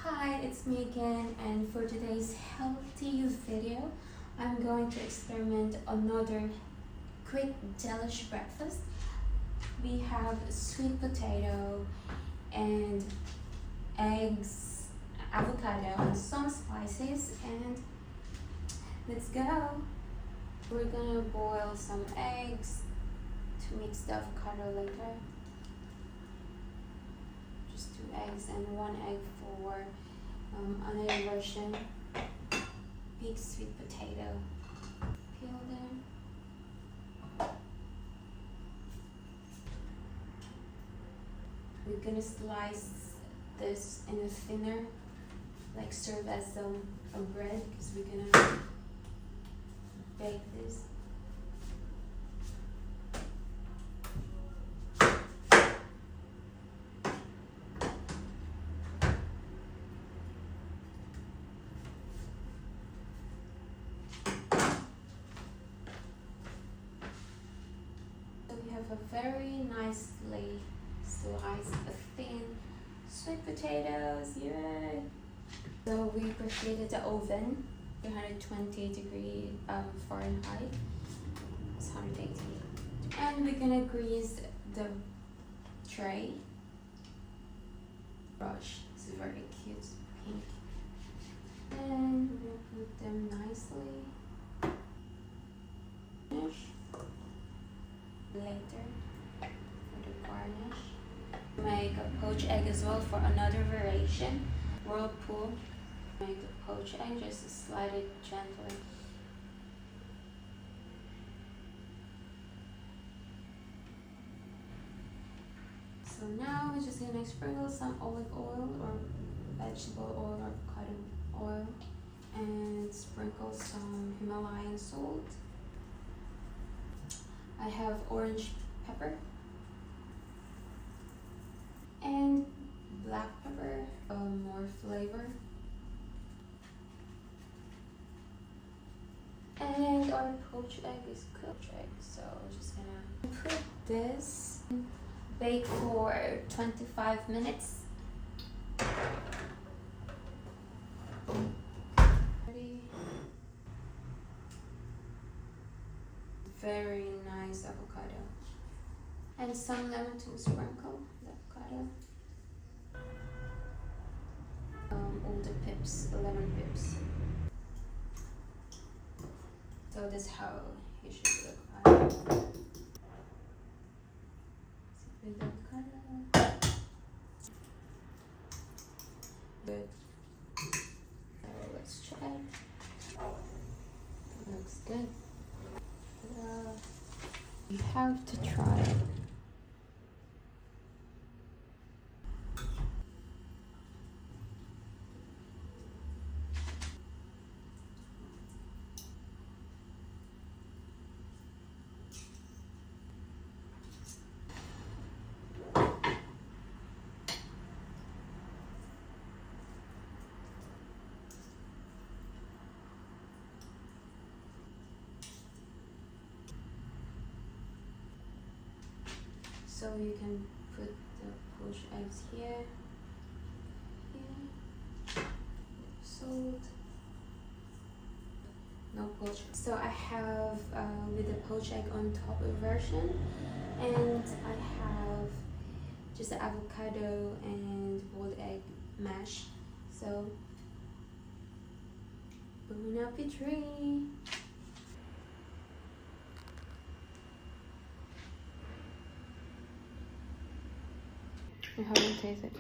Hi, it's me again, and for today's healthy video, I'm going to experiment another quick delicious breakfast. We have sweet potato and eggs, avocado, and some spices, and let's go. We're gonna boil some eggs to mix the avocado later. Just 2 eggs and 1 egg for another version. Big sweet potato. Peel them. We're gonna slice this in a thinner, like serve as a bread, because we're gonna bake this. A very nicely sliced thin sweet potatoes, yay! So we preheated the oven, 320 Fahrenheit, it's 180. And we're gonna grease the tray. Brush, this is very cute, pink. And we're gonna put them nicely. Finish. Later for the garnish. Make a poached egg as well for another variation. Whirlpool. Make a poached egg, just slide it gently. So now we're just gonna sprinkle some olive oil or vegetable oil or avocado oil, and sprinkle some Himalayan salt. I have orange pepper and black pepper, more flavor. And our poached egg is cooked egg, so I'm just gonna put this, bake for 25 minutes. Very nice avocado, and some lemon to sprinkle the avocado. All the pips, the lemon pips. So this is how you should look like. With the avocado. Good. So let's try. Looks good. You have to try it. So you can put the poached eggs here, salt, no poached. So I have with the poached egg on top of version, and I have just the avocado and boiled egg mash. So bon appetit. I haven't tasted it.